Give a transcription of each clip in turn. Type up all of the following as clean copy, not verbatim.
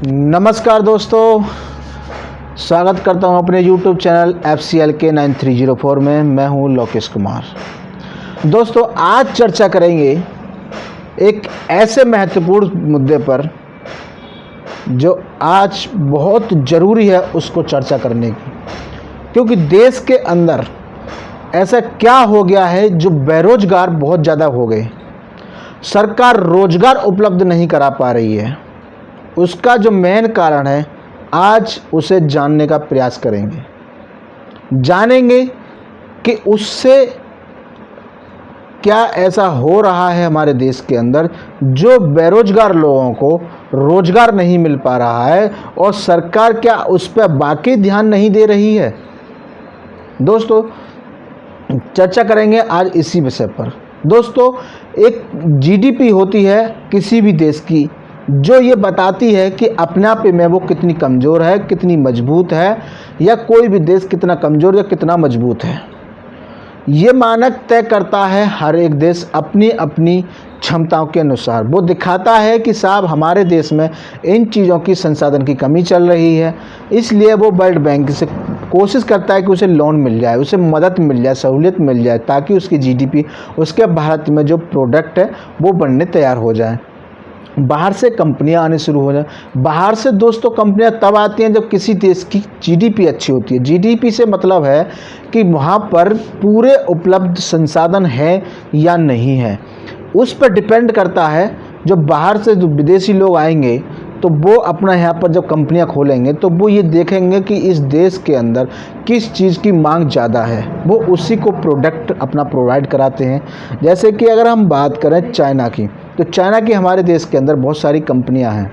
नमस्कार दोस्तों, स्वागत करता हूं अपने YouTube चैनल FCLK 9304 में। मैं हूं लोकेश कुमार। दोस्तों, आज चर्चा करेंगे एक ऐसे महत्वपूर्ण मुद्दे पर जो आज बहुत ज़रूरी है उसको चर्चा करने की, क्योंकि देश के अंदर ऐसा क्या हो गया है जो बेरोजगार बहुत ज़्यादा हो गए। सरकार रोजगार उपलब्ध नहीं करा पा रही है। उसका जो मेन कारण है, आज उसे जानने का प्रयास करेंगे। जानेंगे कि उससे क्या ऐसा हो रहा है हमारे देश के अंदर जो बेरोजगार लोगों को रोजगार नहीं मिल पा रहा है, और सरकार क्या उस पर बाकी ध्यान नहीं दे रही है। दोस्तों, चर्चा करेंगे आज इसी विषय पर। दोस्तों, एक जीडीपी होती है किसी भी देश की, जो ये बताती है कि अपने आप में वो कितनी कमज़ोर है, कितनी मजबूत है, या कोई भी देश कितना कमज़ोर या कितना मजबूत है। ये मानक तय करता है हर एक देश अपनी अपनी क्षमताओं के अनुसार। वो दिखाता है कि साहब हमारे देश में इन चीज़ों की संसाधन की कमी चल रही है, इसलिए वो वर्ल्ड बैंक से कोशिश करता है कि उसे लोन मिल जाए, उसे मदद मिल जाए, सहूलियत मिल जाए, ताकि उसकी जीडीपी, उसके भारत में जो प्रोडक्ट है वो बनने तैयार हो जाए। बाहर से कंपनियां आने शुरू हो जाए। बाहर से दोस्तों कंपनियां तब आती हैं जब किसी देश की जीडीपी अच्छी होती है। जीडीपी से मतलब है कि वहाँ पर पूरे उपलब्ध संसाधन है या नहीं है, उस पर डिपेंड करता है। जो बाहर से जो विदेशी लोग आएंगे तो वो अपना यहाँ पर जब कंपनियाँ खोलेंगे तो वो ये देखेंगे कि इस देश के अंदर किस चीज़ की मांग ज़्यादा है, वो उसी को प्रोडक्ट अपना प्रोवाइड कराते हैं। जैसे कि अगर हम बात करें चाइना की, तो चाइना की हमारे देश के अंदर बहुत सारी कंपनियां हैं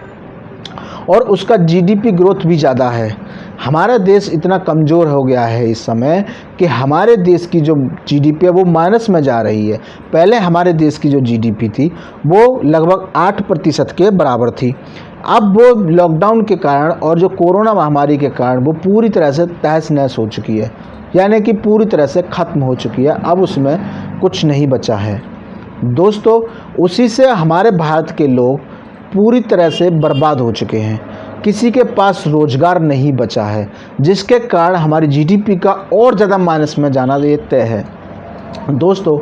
और उसका जीडीपी ग्रोथ भी ज़्यादा है। हमारा देश इतना कमज़ोर हो गया है इस समय कि हमारे देश की जो जीडीपी है वो माइनस में जा रही है। पहले हमारे देश की जो जीडीपी थी वो लगभग 8% के बराबर थी। अब वो लॉकडाउन के कारण और जो कोरोना महामारी के कारण वो पूरी तरह से तहस नहस हो चुकी है, यानी कि पूरी तरह से ख़त्म हो चुकी है। अब उसमें कुछ नहीं बचा है। दोस्तों, उसी से हमारे भारत के लोग पूरी तरह से बर्बाद हो चुके हैं। किसी के पास रोज़गार नहीं बचा है, जिसके कारण हमारी जीडीपी का और ज़्यादा माइनस में जाना ये तय है। दोस्तों,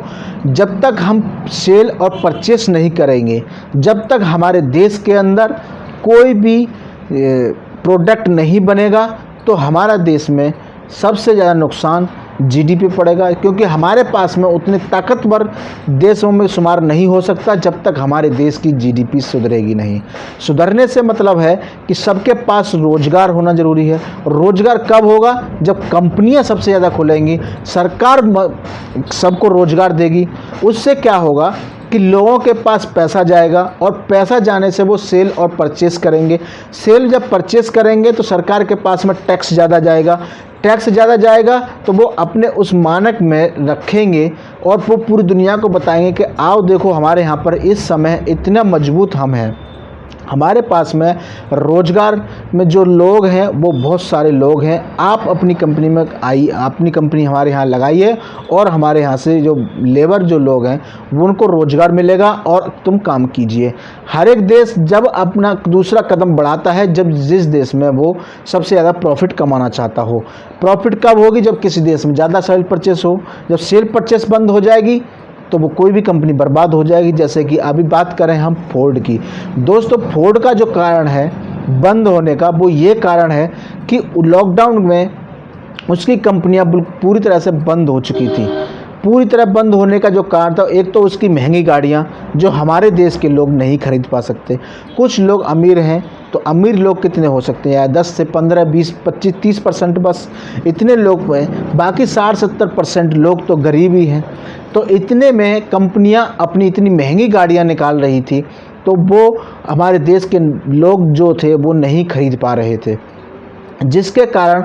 जब तक हम सेल और परचेस नहीं करेंगे, जब तक हमारे देश के अंदर कोई भी प्रोडक्ट नहीं बनेगा, तो हमारा देश में सबसे ज़्यादा नुकसान जीडीपी पड़ेगा, क्योंकि हमारे पास में उतने ताकतवर देशों में शुमार नहीं हो सकता जब तक हमारे देश की जीडीपी सुधरेगी नहीं। सुधरने से मतलब है कि सबके पास रोजगार होना ज़रूरी है। रोजगार कब होगा? जब कंपनियां सबसे ज़्यादा खुलेंगी, सरकार सबको रोजगार देगी। उससे क्या होगा कि लोगों के पास पैसा जाएगा, और पैसा जाने से वो सेल और परचेस करेंगे। सेल जब परचेस करेंगे तो सरकार के पास में टैक्स ज़्यादा जाएगा। टैक्स ज़्यादा जाएगा तो वो अपने उस मानक में रखेंगे और वो पूरी दुनिया को बताएंगे कि आओ देखो, हमारे यहाँ पर इस समय इतना मजबूत हम हैं। हमारे पास में रोज़गार में जो लोग हैं वो बहुत सारे लोग हैं। आप अपनी कंपनी में आइए, अपनी कंपनी हमारे यहाँ लगाइए, और हमारे यहाँ से जो लेबर जो लोग हैं वो उनको रोज़गार मिलेगा और तुम काम कीजिए। हर एक देश जब अपना दूसरा कदम बढ़ाता है, जब जिस देश में वो सबसे ज़्यादा प्रॉफिट कमाना चाहता हो। प्रॉफिट कब होगी? जब किसी देश में ज़्यादा सेल परचेस हो। जब सेल परचेस बंद हो जाएगी तो वो कोई भी कंपनी बर्बाद हो जाएगी। जैसे कि अभी बात करें हम फोर्ड की। दोस्तों, फोर्ड का जो कारण है बंद होने का, वो ये कारण है कि लॉकडाउन में उसकी कंपनियां पूरी तरह से बंद हो चुकी थी। पूरी तरह बंद होने का जो कारण था, एक तो उसकी महंगी गाड़ियां जो हमारे देश के लोग नहीं खरीद पा सकते। कुछ लोग अमीर हैं, तो अमीर लोग कितने हो सकते हैं? 10 से 15, 20, 25, 30% बस इतने लोग हैं। बाकी 60-70% लोग तो गरीब ही हैं। तो इतने में कंपनियां अपनी इतनी महंगी गाड़ियां निकाल रही थी, तो वो हमारे देश के लोग जो थे वो नहीं खरीद पा रहे थे, जिसके कारण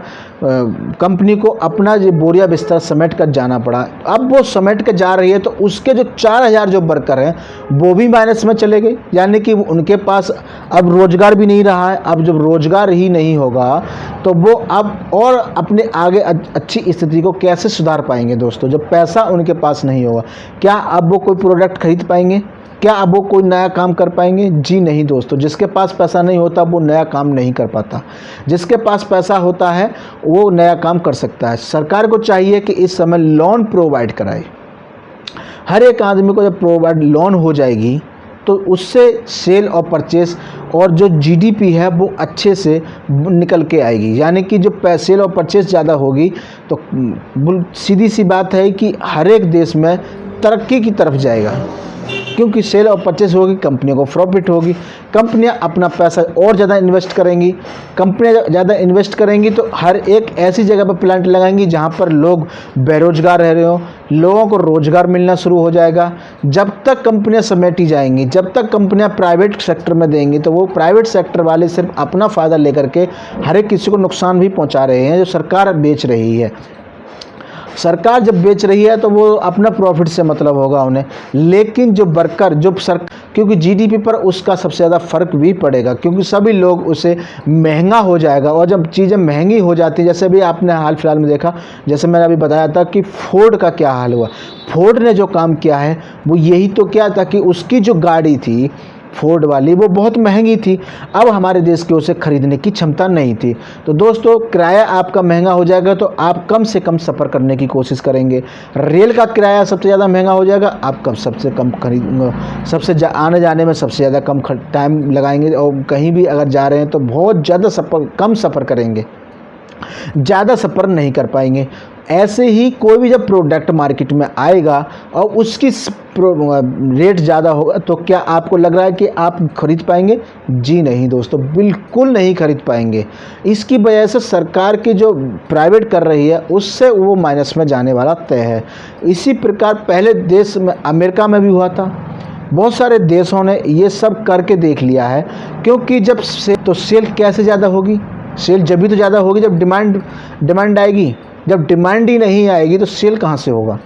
कंपनी को अपना ये बोरिया बिस्तर समेट कर जाना पड़ा। अब वो समेट कर जा रही है तो उसके जो 4000 जो वर्कर हैं वो भी माइनस में चले गए, यानी कि उनके पास अब रोज़गार भी नहीं रहा है। अब जब रोज़गार ही नहीं होगा तो वो अब और अपने आगे अच्छी स्थिति को कैसे सुधार पाएंगे? दोस्तों, जब पैसा उनके पास नहीं होगा, क्या अब वो कोई प्रोडक्ट खरीद पाएंगे? क्या अब वो कोई नया काम कर पाएंगे? जी नहीं दोस्तों। जिसके पास पैसा नहीं होता वो नया काम नहीं कर पाता। जिसके पास पैसा होता है वो नया काम कर सकता है। सरकार को चाहिए कि इस समय लोन प्रोवाइड कराए। हर एक आदमी को जब प्रोवाइड लोन हो जाएगी तो उससे सेल और परचेस और जो जीडीपी है वो अच्छे से निकल के आएगी। यानी कि जो सेल और परचेस ज़्यादा होगी तो सीधी सी बात है कि हर एक देश में तरक्की की तरफ जाएगा, क्योंकि सेल और परचेस होगी, कंपनियों को प्रॉफिट होगी, कंपनियां अपना पैसा और ज़्यादा इन्वेस्ट करेंगी। कंपनियां ज़्यादा इन्वेस्ट करेंगी तो हर एक ऐसी जगह पर प्लांट लगाएंगी जहां पर लोग बेरोजगार रह रहे हो, लोगों को रोजगार मिलना शुरू हो जाएगा। जब तक कंपनियां समेटी जाएंगी, जब तक कंपनियां प्राइवेट सेक्टर में देंगी तो वो प्राइवेट सेक्टर वाले सिर्फ अपना फ़ायदा लेकर के हर एक किसी को नुकसान भी पहुँचा रहे हैं। जो सरकार बेच रही है, सरकार जब बेच रही है तो वो अपना प्रॉफिट से मतलब होगा उन्हें, लेकिन जो वर्कर क्योंकि जीडीपी पर उसका सबसे ज़्यादा फ़र्क भी पड़ेगा, क्योंकि सभी लोग उसे महंगा हो जाएगा। और जब चीज़ें महंगी हो जाती हैं, जैसे अभी आपने हाल फिलहाल में देखा, जैसे मैंने अभी बताया था कि फोर्ड का क्या हाल हुआ। फोर्ड ने जो काम किया है वो यही तो किया था कि उसकी जो गाड़ी थी फोर्ड वाली वो बहुत महंगी थी, अब हमारे देश के उसे खरीदने की क्षमता नहीं थी। तो दोस्तों किराया आपका महंगा हो जाएगा तो आप कम से कम सफ़र करने की कोशिश करेंगे। रेल का किराया सबसे ज़्यादा महंगा हो जाएगा, आप कब सबसे कम आने जाने में सबसे ज़्यादा कम टाइम लगाएंगे, और कहीं भी अगर जा रहे हैं तो बहुत ज़्यादा कम सफ़र करेंगे, ज़्यादा सफ़र नहीं कर पाएंगे। ऐसे ही कोई भी जब प्रोडक्ट मार्केट में आएगा और उसकी रेट ज़्यादा होगा तो क्या आपको लग रहा है कि आप खरीद पाएंगे? जी नहीं दोस्तों, बिल्कुल नहीं खरीद पाएंगे। इसकी वजह से सरकार की जो प्राइवेट कर रही है उससे वो माइनस में जाने वाला तय है। इसी प्रकार पहले देश में अमेरिका में भी हुआ था, बहुत सारे देशों ने ये सब करके देख लिया है। क्योंकि जब सेल कैसे ज़्यादा होगी? सेल जब भी तो ज़्यादा होगी जब डिमांड आएगी। जब डिमांड ही नहीं आएगी तो सेल कहाँ से होगा?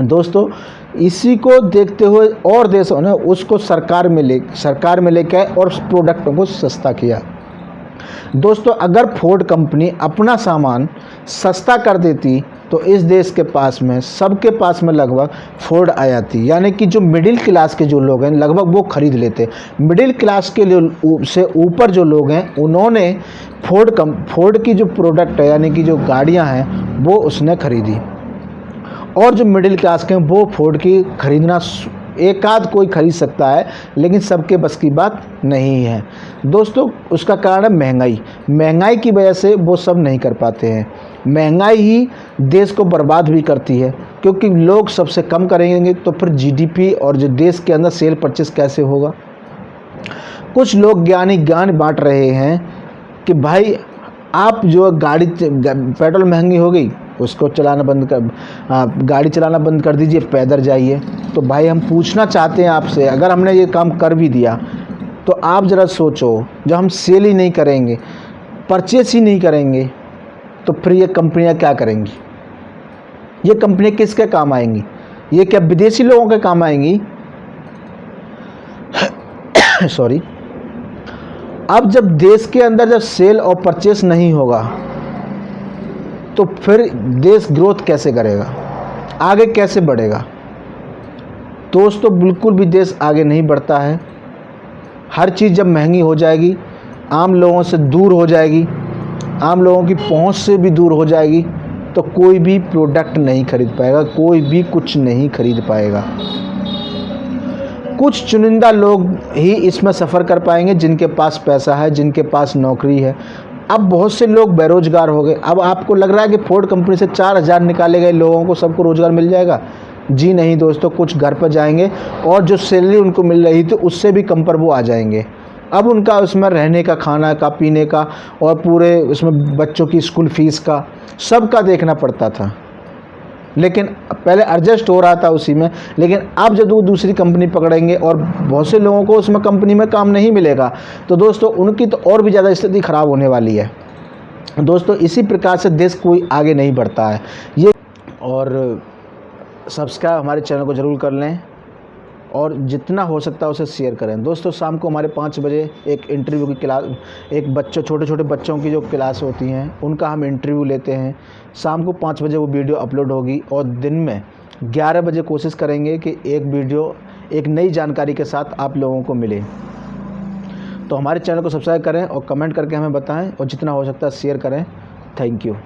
दोस्तों इसी को देखते हुए और देशों ने उसको सरकार में लेके आए और प्रोडक्टों को सस्ता किया। दोस्तों अगर फोर्ड कंपनी अपना सामान सस्ता कर देती तो इस देश के पास में सबके पास में लगभग फोर्ड आ जाती। यानी कि जो मिडिल क्लास के जो लोग हैं लगभग वो खरीद लेते। मिडिल क्लास के लिए से ऊपर जो लोग हैं उन्होंने फोर्ड की जो प्रोडक्ट है यानी कि जो गाड़ियां हैं वो उसने खरीदी, और जो मिडिल क्लास के हैं वो फोर्ड की खरीदना एक आध कोई खरीद सकता है, लेकिन सबके बस की बात नहीं है। दोस्तों उसका कारण है महंगाई की वजह से वो सब नहीं कर पाते हैं। महंगाई ही देश को बर्बाद भी करती है, क्योंकि लोग सबसे कम करेंगे तो फिर जीडीपी और जो देश के अंदर सेल परचेस कैसे होगा। कुछ लोग ज्ञान बांट रहे हैं कि भाई आप जो पेट्रोल महंगी हो गई उसको चलाना बंद कर गाड़ी चलाना बंद कर दीजिए, पैदल जाइए। तो भाई हम पूछना चाहते हैं आपसे, अगर हमने ये काम कर भी दिया तो आप ज़रा सोचो, जब हम सेल ही नहीं करेंगे, परचेस ही नहीं करेंगे, तो फिर ये कंपनियां क्या करेंगी? ये कंपनियां किसके काम आएंगी? ये क्या विदेशी लोगों के काम आएंगी? सॉरी। अब जब देश के अंदर जब सेल और परचेस नहीं होगा तो फिर देश ग्रोथ कैसे करेगा, आगे कैसे बढ़ेगा? दोस्तों बिल्कुल भी देश आगे नहीं बढ़ता है। हर चीज़ जब महंगी हो जाएगी, आम लोगों से दूर हो जाएगी, आम लोगों की पहुंच से भी दूर हो जाएगी, तो कोई भी प्रोडक्ट नहीं खरीद पाएगा, कोई भी कुछ नहीं खरीद पाएगा। कुछ चुनिंदा लोग ही इसमें सफ़र कर पाएंगे जिनके पास पैसा है, जिनके पास नौकरी है। अब बहुत से लोग बेरोजगार हो गए। अब आपको लग रहा है कि फोर्ड कंपनी से 4000 निकाले गए लोगों को सबको रोज़गार मिल जाएगा? जी नहीं दोस्तों, कुछ घर पर जाएंगे और जो सैलरी उनको मिल रही थी उससे भी कम पर वो आ जाएंगे। अब उनका उसमें रहने का, खाना का, पीने का और पूरे उसमें बच्चों की स्कूल फीस का सबका देखना पड़ता था। लेकिन पहले एडजस्ट हो रहा था उसी में, लेकिन अब जब वो दूसरी कंपनी पकड़ेंगे और बहुत से लोगों को उसमें कंपनी में काम नहीं मिलेगा तो दोस्तों उनकी तो और भी ज़्यादा स्थिति ख़राब होने वाली है। दोस्तों इसी प्रकार से देश कोई आगे नहीं बढ़ता है। ये और सब्सक्राइब हमारे चैनल को ज़रूर कर लें और जितना हो सकता है उसे शेयर करें। दोस्तों शाम को हमारे 5 बजे एक इंटरव्यू की क्लास, एक छोटे छोटे बच्चों की जो क्लास होती हैं उनका हम इंटरव्यू लेते हैं। शाम को 5 बजे वो वीडियो अपलोड होगी और दिन में 11 बजे कोशिश करेंगे कि एक वीडियो एक नई जानकारी के साथ आप लोगों को मिले। तो हमारे चैनल को सब्सक्राइब करें और कमेंट करके हमें बताएं और जितना हो सकता है शेयर करें। Thank you.